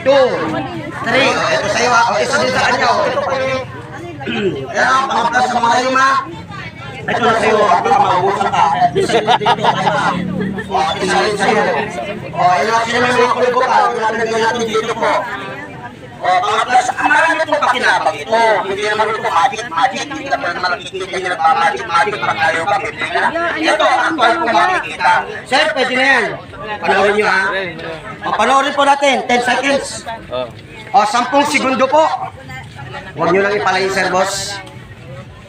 2, 3. Ito sa'yo ha. O, isa din sa kanya. O, ito pa yun. Ayan, pangaplas sa mga lima. Ito na sa'yo. Ito na maubusan ka. Isa din dito. O, isa rin sa'yo. O, ayun, sino may mga kuligo ka. Pinapilagyan natin dito po. O, pangaplas. Marami itong pakinabang ito. Hindi naman ito magic. Hindi naman makikita nyo nagmamagic. Pag ayaw ka, bibili na. Ito, actual po makikita. Sir, pwede na yan. Panoorin nyo ha. O, panoorin po natin. 10 seconds. O, 10 segundo po. Huwag nyo lang ipalayin, sir, boss.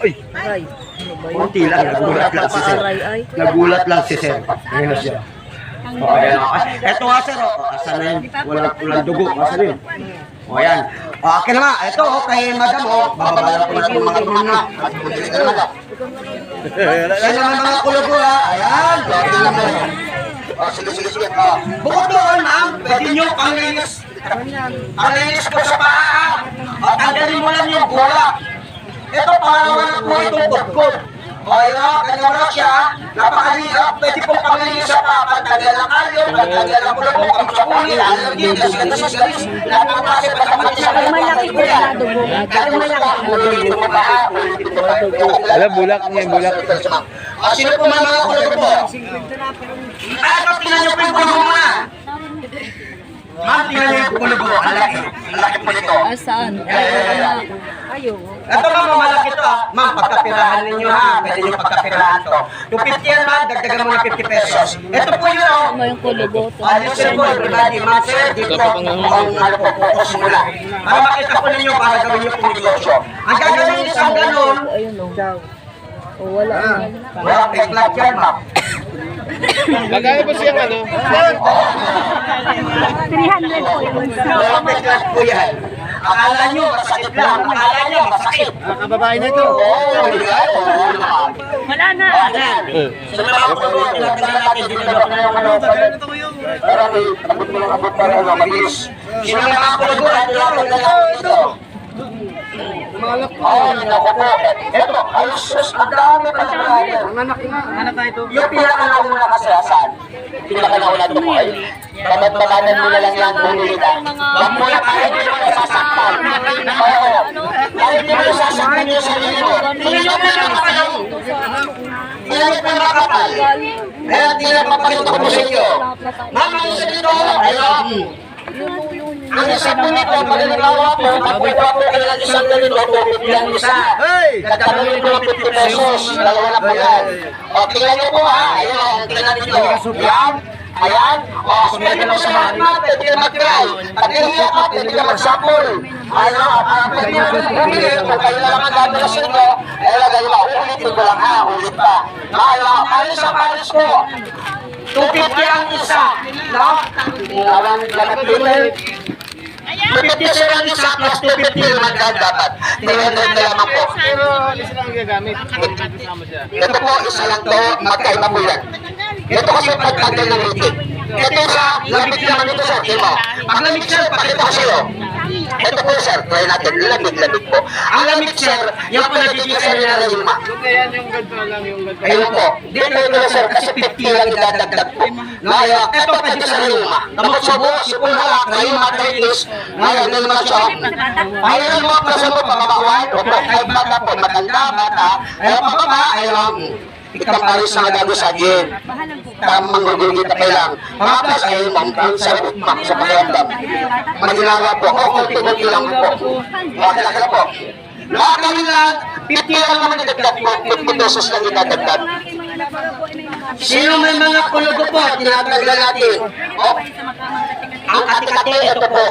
Ay! Kunti lang, nagulat lang si sir. Nagulat lang si sir. Ayun na siya. O, ayan o. Eto nga, sir. O, asan na yun? Walang dugo. Asan na yun? O, ayan. O, akin naman. Eto, o, kay madam, o. Bababala ko na itong mga inom na. Yan naman mga kulogo, ha. Ayan. O, sige. O, bukod doon, ma'am, pwede nyo panglinis ko sa paa. O, tanggalin mo lang yung bola. Ito, pangalan mo itong budkod. O, yun, kanya mo siya. Napakaliit. Pwede pong panglinis sa paa. Pagtagal ng alyo, pagtagal ng kulogo, pagkakuli, allergy, galis. Napakasi, pagkakuli sa Malaki po na dugo. Alam, bulak niya, bulak. Sino po mga kulogo po? Ano, tingnan niyo po yung kulogo mo na. Ma'am, tingnan niyo yung kulogo. Ang laki po nito. Saan? Ayo. Ito ma'am, malaki ito ha. Ma'am, pagkapirahan ninyo ha. Pwede nyo pagkapirahan to. Yung 50 yan ma'am, dagdagan mo ng 50 pesos. Ito po yun o. Ano yung kulugo to? Listen po, everybody. Ma'am, sir, dito ang focus mo lang. Para makita po ninyo, para gawin nyo pong negosyo. Ang gagawin isang ganun, Ayun o. O wala. wala, fake lang yan ma'am. Magkano ba siyang ano? 300 po yun. Wala, fake lang po yan. Akala nyo, masakit lang. Akala nyo, masakit. Kababae na ito. Wala na. Sa mga kulo, tinatanggal natin dito na mabilis. Sino may mga kulo, ito. Ito, alusos, ang dami pa na yung pinakanauna kasi asan? Pinakanauna ito po ay babad-babadan mo na lang yan kung nilita. Huwag mo lang kahit hindi mo nasasaktan. Kahit hindi mo nasasaktan yung sarili mo. Hindi mo nasasaktan. Hindi mo makapal. Kaya hindi na papakita ko sa inyo. Mama, isa dito. Ayun. Ang isang punito, pagkakalawa po, magpapwa po kayo ng isang ganito, pipilang isa. Nagkakaroon ko 50 pesos, dalawa na po yan. O, tingnan nyo po ha, ayun, tingnan nyo. Yan, ayan. O, pwede mo sa mga pwede ka mag-try. Pag nahiya ka, pwede ka mag-sample. Ayun, pwede mo mag-try. Kung kayo lang ang gagawin nyo, ayun, lagay mo, ulitin ko lang ha, ulit pa. Ayun, palis sa palis ko. 250 ang isa. No? Tingnan nyo, 250 sir ang isa plus 250 yung magkadapat. 300 na lamang po. Pero isa lang ang gagamit. Ito po, isa lang to, magkaiba po yan. Ito kasi pagtagal ng meeting. Ito sa lamig naman ito sir, mo. Pag lamig sir, pakita ko sa'yo. Ito po sir, try natin, lamig po. Ang lamig sir, yan po nabibigay na rin yung Kaya yung ganito lang, yung ganito. ayun po. Dito ito na sir, kasi 50 lang idadagdag po. Ngayon, ito pwede sa luma. Tamot subo, sipon halak, ngayon matritis. Ngayon, ano naman siya? Ngayon mo, kasi mo, pababawan. O po, kahit bata po, matanda, bata. Ayaw pababa, ayaw. Ikaparis na nagago sa gym. Tamang gugugita pa lang. Mga plus, ayaw mo, sa utmak, sa pakiramdam. Maginawa po, o kunti-kunti lang po. Makakala po. Lahat kami lang, 50 lang naman nagdagdag po, 50 pesos lang dinadagdag. Sino may mga kulugo po, tinataglan natin. O, ang kati-kati, ito po.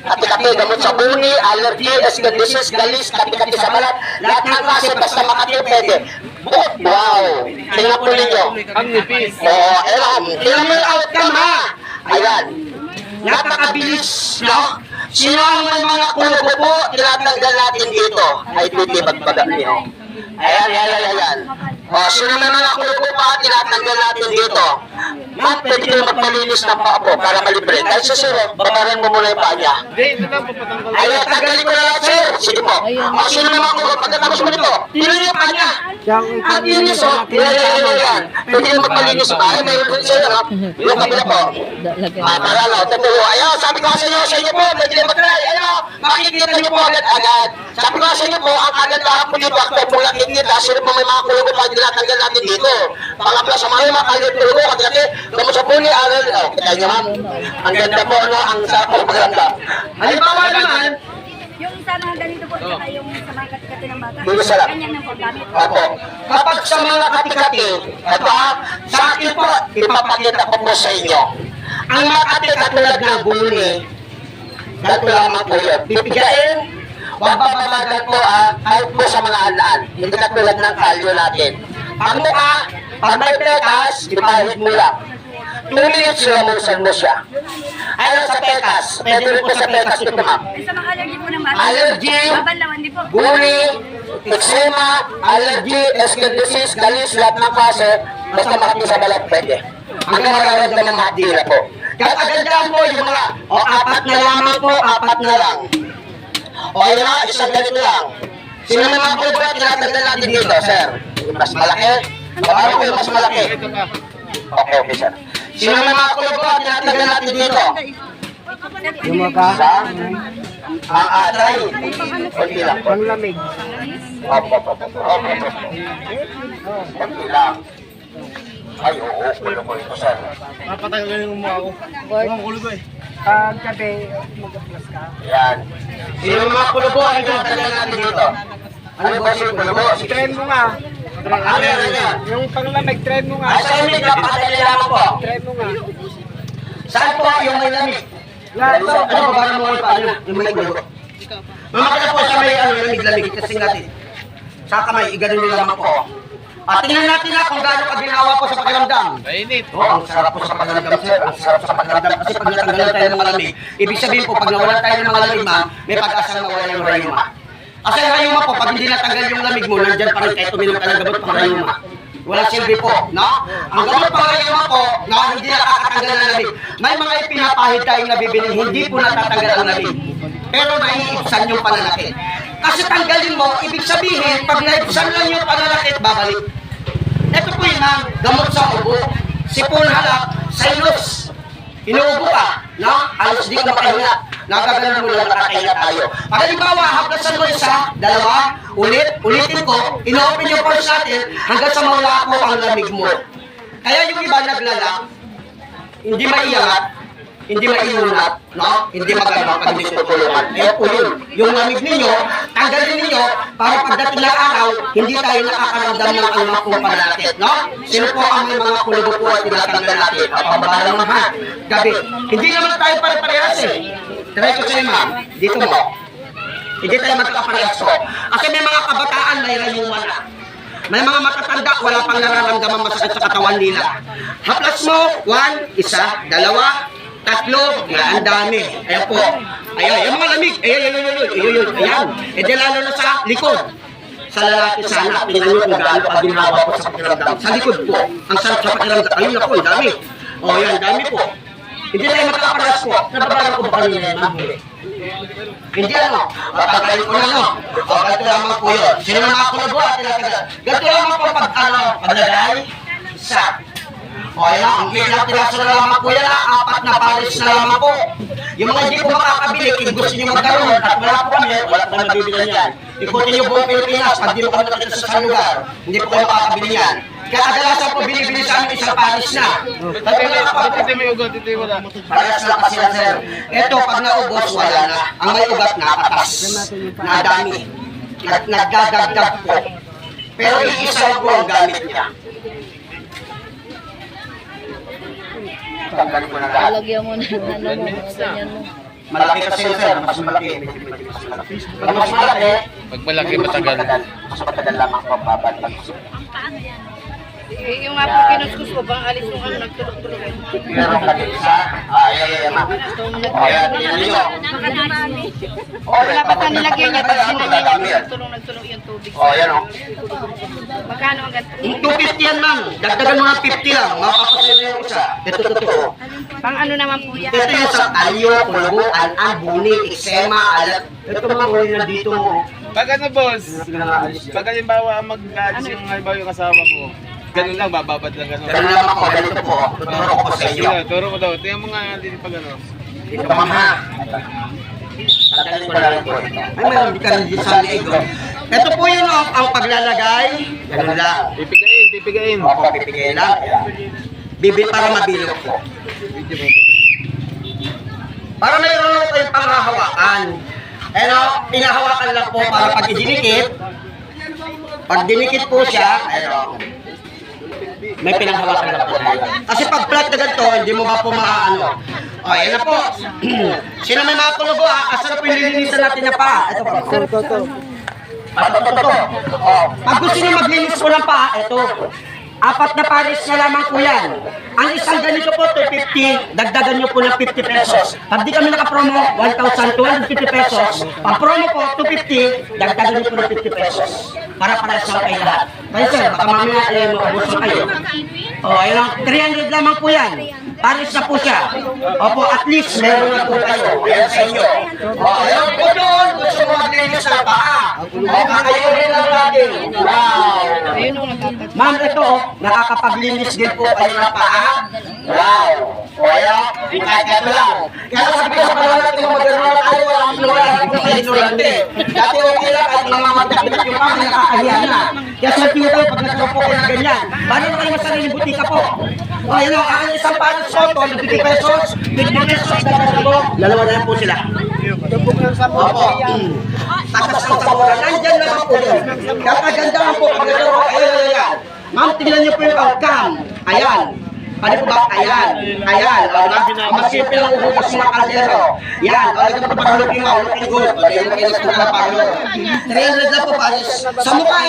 Kati-kati, gamot sa buni, allergy, skin disease, galis, kati-kati sa balat. Lahat ng klase, basta makati, pwede. Bukod, wow! Tingnan po ninyo. Ang nipis. O, ewan, tingnan mo yung outcome ha. Ayan. Napakabilis, no? Sino ang may mga kulugo po, tinatanggal natin dito. Ay, titibag-baga niyo. Ayan. O, Sino na mga kulubo pa tinatanggal natin dito? Ma'am, pwede kayo magpalinis ng paa po para malibre. Kahit sa sir, babaran mo muna yung paa niya. Hindi, ito lang, papatanggal. Ay, tanggalin ko na lang, sir. Sige po. Sino na mga kulubo? Pagkatapos mo nito, tinin yung paa niya. Ang linis, oh. Yan. Pwede kayo magpalinis ng paa. Ay, mayroon din sir. Yung kabila po. Para lang, totoo. Ayaw, sabi ko sa inyo po, pwede kayo mag-try. Ayaw, makikita niyo po agad-agad. Sabi ko sa inyo po, ang agad lahat po dito, ako po lang kikita. Sino po may mga kulubo pa tinatanggal natin dito. Pangapla sa mga kulubo, kasi kung sa puli, kita niyo ma'am. Ang ganda po, no? Ang sarap po maganda. Halimbawa naman, Yung isa na ganito po, saka yung sa mga katikati ng bata. Dito sa lap. Ganyan ng paggamit. Opo. Kapag sa mga katikati, ito ha, sa akin po, ipapakita ko po sa inyo. Ang mga katulad ng guli, ganito lamang po yun. Pipigain, huwag bababagal po ay po sa mga alaan. Hindi katulad ng kalyo natin. Pag mukha, pag may petas, ipahit mo lang. 2 minutes, lumusan mo siya. Ayun sa petas, pwede rin po sa petas ito ma'am. Sa mga allergy po ng bata. Allergy, Babanlawan din po. guli, eczema, allergy, skin disease, galis, lahat ng klase, basta makati sa balat pwede. Hanggang mararamdaman ng hadira po. Kaya agandaan po yung mga, apat na lamang po, apat na lang. Ayun na, isang ganito lang. Sino naman po ba tinatagdan natin dito, sir? Mas malaki? Paano po yung mas malaki? Ito pa. Okay, sir. Sino naman mga kulog ba tinatagdan natin dito? Yung Sa? Try. Kunti lang. Panglamig. Opo. Kunti lang. Ay, oo, kulog ko ito, sir. Papatanggalin mo ako. Ang kulo ko eh. Pag gabi, mag-plus ka. Yan. Sino mga kulog ba tinatagdan natin dito? Ano ba si kulog? Try mo nga. Ano yan? Yung panglamig, try mo nga. Ay, sa inyo, kapatid lamang po. Try mo nga. Saan po yung may lamig? Lahat to. Ano ba mo paano yung may kulog? Mamakita po sa may lamig-lamig kasi natin. Sa kamay, iganon nyo lamang po. At tingnan natin na kung gaano ka ginawa po sa pakiramdam. Mainit. Ang sarap po sa pakiramdam, sir. Ang sarap sa pakiramdam. Kasi pag natanggalan tayo ng malamig, ibig sabihin po, pag nawalan tayo ng mga lamig, ma'am, may pag-asang nawala yung rayuma. Kasi ang rayuma po, pag hindi natanggal yung lamig mo, nandyan pa rin kahit tuminom ka ng gamot pang rayuma. Walang silbi po, no? Ang gamot pang rayuma po, no, hindi nakakatanggal ng lamig. May mga ipinapahid tayong nabibili, hindi po natatanggal ang lamig. Pero naiibsan yung pananakit. Kasi tanggalin mo, ibig sabihin, pag naibsan lang yung pananakit, babalik. Ito po yun, ma'am, gamot sa ubo, sipon halak, sinus. Inuubo ka, no? Halos di ka makahinga. Nagaganon mo lang nakakahinga tayo. Pag halimbawa, haplasan mo isa, dalawa, ulitin ko, ino-open yung pulse natin hanggang sa mawala po ang lamig mo. Kaya yung iba naglalak, hindi maiangat, hindi mainunat, no? Hindi maganda pag hindi tutulungan. Kaya po yun, yung lamig ninyo, tanggalin ninyo para pagdating ng araw, hindi tayo nakakaramdam ng anumang pong pananakit, no? Sino po ang may mga kulubo po at tinatanggal natin? Ang pambala naman ha, gabi. Hindi naman tayo pare-parehas eh. Try ko sa'yo ma'am, dito mo. Hindi tayo magkakaparehas po. Kasi may mga kabataan may rayuma na. May mga matatanda, wala pang nararamdaman masakit sa katawan nila. Haplas mo, 1, isa, dalawa, 3, ang dami. Ayan po. Ayan, yung mga lamig. Ayan. E di lalo na sa likod. Sa lalaki sana, tingnan nyo kung gaano pa ginawa po sa pakiramdam. Sa likod po, ang sarap sa pakiramdam. Ayun na po, ang dami. O yan, dami po. Hindi tayo magkakaparas po. Nababaran ko ba kanina yan, ma'am? Hindi ano. Papagayin ko na, no? O, ganito lamang po yun. Sino na mga kulago at tinatagal? Ganito lamang po paglagay, isa. O, ayan, ang ilang tiraso na lamang po yan, 4 na pares na lamang po. Yung mga hindi po makakabili, kung gusto nyo magkaroon, at wala po kami, wala po nabibilan yan. Ikutin nyo buong Pilipinas, pag di mo kami nakita sa lugar, hindi po kayo makakabili yan. Kaya kadalasan po binibili sa amin isang pares na. Sabi nga po, Ito may ugat, ito wala. parehas lang kasi yan, sir. Ito, pag naubos, wala na. Ang may ugat na, katas. Nadami. Nagdadagdag po. Pero iisa po ang gamit niya. Tanggalin ko na lahat. Lagyan mo na ano mo, ganyan mo. Malaki kasi yun, sir. Mas malaki. Pag mas malaki, Pag malaki, matagal. mas matagal lamang pambabad. Yung nga po kinuskus ko, bang alis yung ano, nagtulog-tulog eh. Meron ka din isa. Ayan, ma'am. Ayan, nilyo. Wala pa sa nilagyan niya, tapos sinanyan niya, nagtulong yung tubig. O, yan o. Magkano ang ganito? 250 yan, ma'am. Dagdagan mo ng 50 lang. Mapapasaya yung isa. Ito, totoo. Pang ano naman po yan? Ito yung sa talyo, pulbo, an buni, eksema, alat. Ito mga huli na dito mo. Pag ano, boss? Pag halimbawa ang mag-alis yung halimbawa yung kasama ko, ganun lang, bababad lang ganun. Ganun lang ako, ganito po. Tuturo ko sa inyo. Sige, turo mo daw. Tingnan mo nga din pag ano. Dito, ma'am, ha? Tanggalin ko na lang po ito. Ay, mayroon ka rin dito sa liig. oh. Ito po yun, oh, ang paglalagay. Ganun lang. Pipigain, pipigain. Opo, pipigay lang. Bibit para mabilog po. Para mayroon mo kayong panghahawakan. Ano, pinahawakan lang po para pag idinikit. Pag dinikit po siya, ano, may pinanghawakan lang po tayo. Kasi pag flat na ganito, hindi mo ba po maaano. O, yan na po. Sino may mga kulubo, asarap po yung lilinisan natin na pa. Ito po. Ito. Pag gusto nyo maglinis po ng paa, ito. 4 na pares na lamang po yan. Ang isang ganito po, 250, dagdagan nyo po ng 50 pesos. Pag di kami naka-promo, 1,250 pesos. Pag promo po, 250, dagdagan nyo po ng 50 pesos. Para pares lang kayo lahat. Kaya sir, baka mamaya maubusan kayo. O, ayun lang, 300 lamang po yan. Pares na po siya. Opo, at least meron na po kayo. Ayan sa inyo. O, ayun po doon, gusto mo maglinis ng paa. O, kakayunin lang natin. Wow! Ayun ang nagtatag. Ma'am, ito, nakakapaglinis din po kayo ng paa. Wow! O, ayan. Kahit ito lang. Kaya sabi ko sa panahon natin, moderno na tayo, walang inulan, hindi kayo inulante. Dati okay lang, kahit mga magdagdag yung paa, nakakahiya na. Kaya sabi ko tayo, pag nagkaroon po kayo ng ganyan, paano na kayo masariling butika po? O, yun o, ang isang panos po, 50 pesos, 50 pesos, dalawa na lang po sila. Opo. Takas ang saburan, nandyan naman po yun. Kapagandahan po, pag nagkaroon kayo na yan. Ma'am, tingnan niyo po yung outcome. Ayan. Ano po ba? Ayan. Ayan. Mas simple lang uhugas ng mga kaldero. Yan. O, ito po pag looking good. O, yung kinis ko na pag 300 na po, pares. Sa mukha